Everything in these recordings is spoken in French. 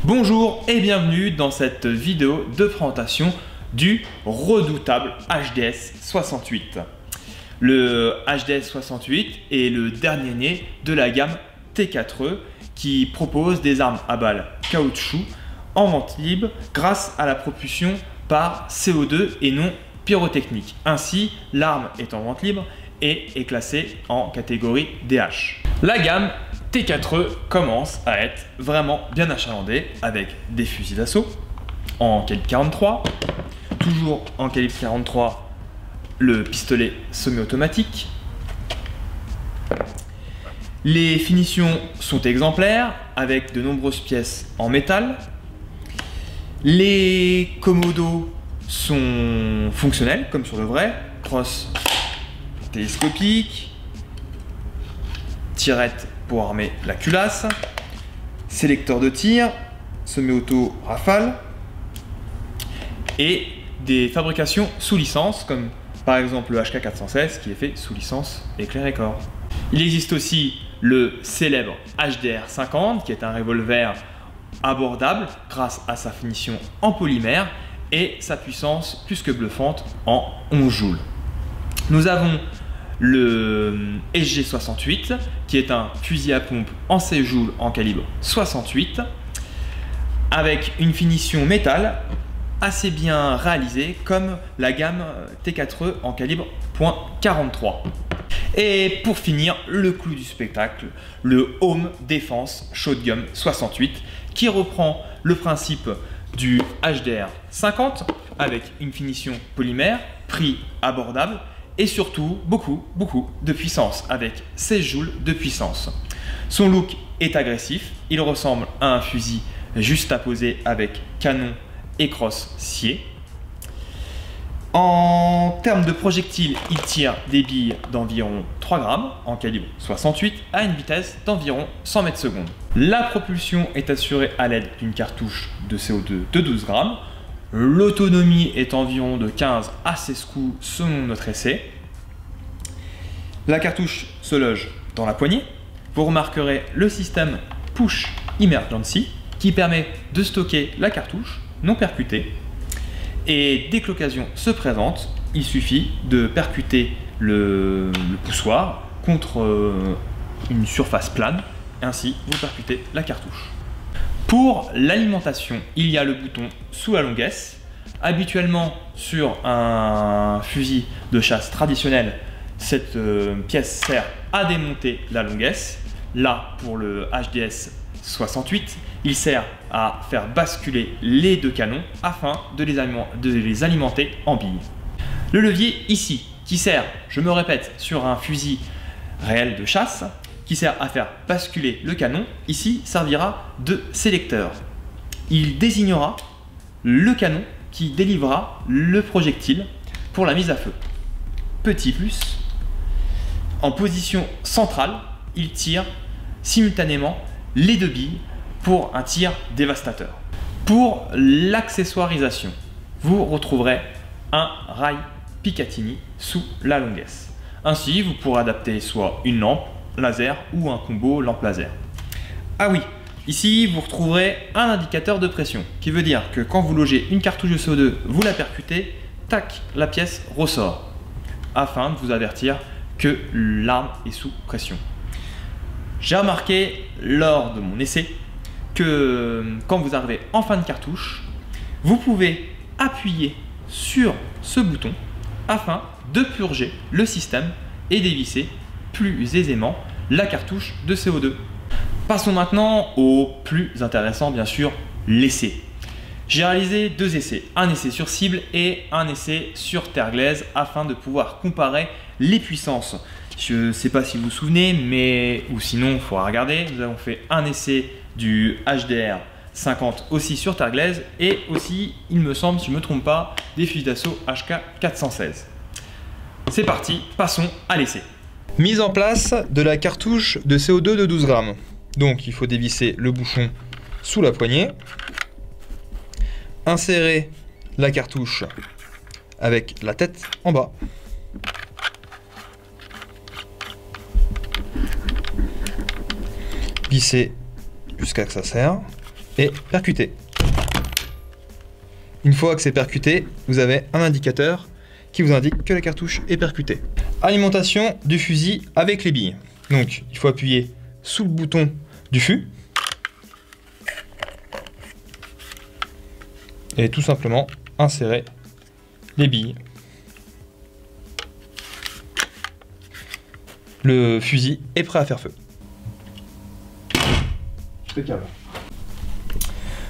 Bonjour et bienvenue dans cette vidéo de présentation du redoutable HDS 68. Le HDS 68 est le dernier né de la gamme T4E qui propose des armes à balles caoutchouc en vente libre grâce à la propulsion par CO2 et non pyrotechnique. Ainsi, l'arme est en vente libre et est classée en catégorie DH. La gamme T4E commence à être vraiment bien achalandée avec des fusils d'assaut en calibre 43, toujours en calibre 43 le pistolet semi-automatique. Les finitions sont exemplaires avec de nombreuses pièces en métal. Les commodos sont fonctionnels comme sur le vrai, crosse télescopique, tirette pour armer la culasse, sélecteur de tir, semi-auto rafale et des fabrications sous licence comme par exemple le HK416 qui est fait sous licence Eclair-Record. Il existe aussi le célèbre HDR 50 qui est un revolver abordable grâce à sa finition en polymère et sa puissance plus que bluffante en 11 joules. Nous avons le SG68 qui est un fusil à pompe en 16 joules en calibre 68 avec une finition métal assez bien réalisée comme la gamme T4E en calibre .43. Et pour finir, le clou du spectacle, le Home Defense Shotgun 68 qui reprend le principe du HDR 50 avec une finition polymère, prix abordable et surtout beaucoup de puissance avec 16 joules de puissance. Son look est agressif, il ressemble à un fusil juste à poser avec canon et crosse sciée. En termes de projectiles, il tire des billes d'environ 3 grammes en calibre 68 à une vitesse d'environ 100 mètres secondes. La propulsion est assurée à l'aide d'une cartouche de CO2 de 12 grammes. L'autonomie est environ de 15 à 16 coups selon notre essai. La cartouche se loge dans la poignée. Vous remarquerez le système Push Emergency qui permet de stocker la cartouche non percutée. Et dès que l'occasion se présente, il suffit de percuter le poussoir contre une surface plane. Ainsi, vous percutez la cartouche. Pour l'alimentation, il y a le bouton sous la longuesse. Habituellement, sur un fusil de chasse traditionnel, cette pièce sert à démonter la longuesse. Là, pour le HDS 68, il sert à faire basculer les deux canons afin de les alimenter en billes. Le levier ici, qui sert, je me répète, sur un fusil réel de chasse, qui sert à faire basculer le canon, ici servira de sélecteur. Il désignera le canon qui délivrera le projectile pour la mise à feu. Petit plus, en position centrale, il tire simultanément les deux billes pour un tir dévastateur. Pour l'accessoirisation, vous retrouverez un rail Picatinny sous la longuesse. Ainsi, vous pourrez adapter soit une lampe laser ou un combo lampe laser. Ah oui, ici vous retrouverez un indicateur de pression qui veut dire que quand vous logez une cartouche de CO2, vous la percutez, tac, la pièce ressort afin de vous avertir que l'arme est sous pression. J'ai remarqué lors de mon essai que quand vous arrivez en fin de cartouche, vous pouvez appuyer sur ce bouton afin de purger le système et dévisser plus aisément la cartouche de CO2. Passons maintenant au plus intéressant, bien sûr, l'essai. J'ai réalisé deux essais, un essai sur cible et un essai sur terre glaise afin de pouvoir comparer les puissances. Je ne sais pas si vous vous souvenez, mais ou sinon il faudra regarder. Nous avons fait un essai du HDR 50 aussi sur terre glaise et aussi, il me semble, si je ne me trompe pas, des fusils d'assaut HK416. C'est parti, passons à l'essai. Mise en place de la cartouche de CO2 de 12 grammes. Donc il faut dévisser le bouchon sous la poignée, insérer la cartouche avec la tête en bas, visser jusqu'à ce que ça serre, et percuter. Une fois que c'est percuté, vous avez un indicateur qui vous indique que la cartouche est percutée. Alimentation du fusil avec les billes. Donc il faut appuyer sous le bouton du fût et tout simplement insérer les billes. Le fusil est prêt à faire feu.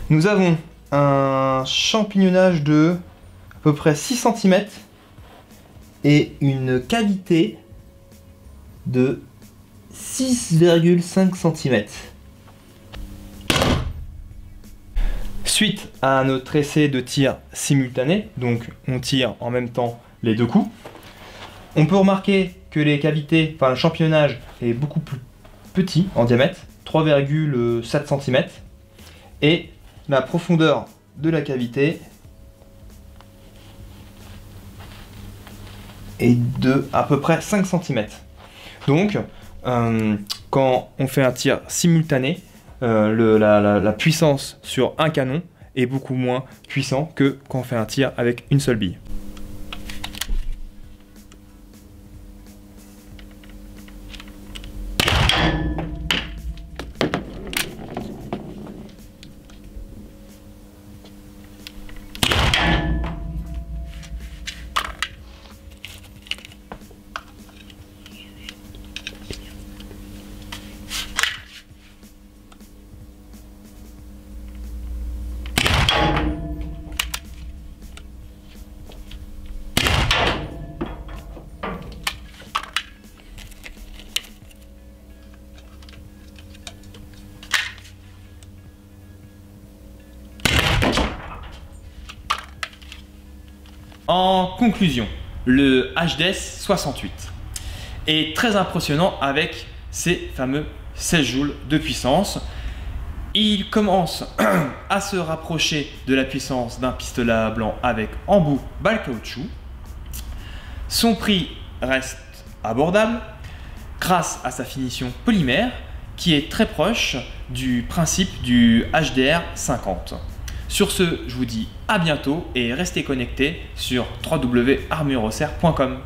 Nous avons un champignonnage de à peu près 6 cm et une cavité de 6,5 cm. Suite à notre essai de tir simultané, donc on tire en même temps les deux coups, on peut remarquer que les cavités, enfin le champignonnage est beaucoup plus petit en diamètre, 3,7 cm, et la profondeur de la cavité est de à peu près 5 cm. Donc, quand on fait un tir simultané, la puissance sur un canon est beaucoup moins puissant que quand on fait un tir avec une seule bille. En conclusion, le HDS 68 est très impressionnant avec ses fameux 16 joules de puissance. Il commence à se rapprocher de la puissance d'un pistolet à blanc avec embout balle caoutchouc. Son prix reste abordable grâce à sa finition polymère qui est très proche du principe du HDR 50. Sur ce, je vous dis à bientôt et restez connectés sur www.armureauxerre.com.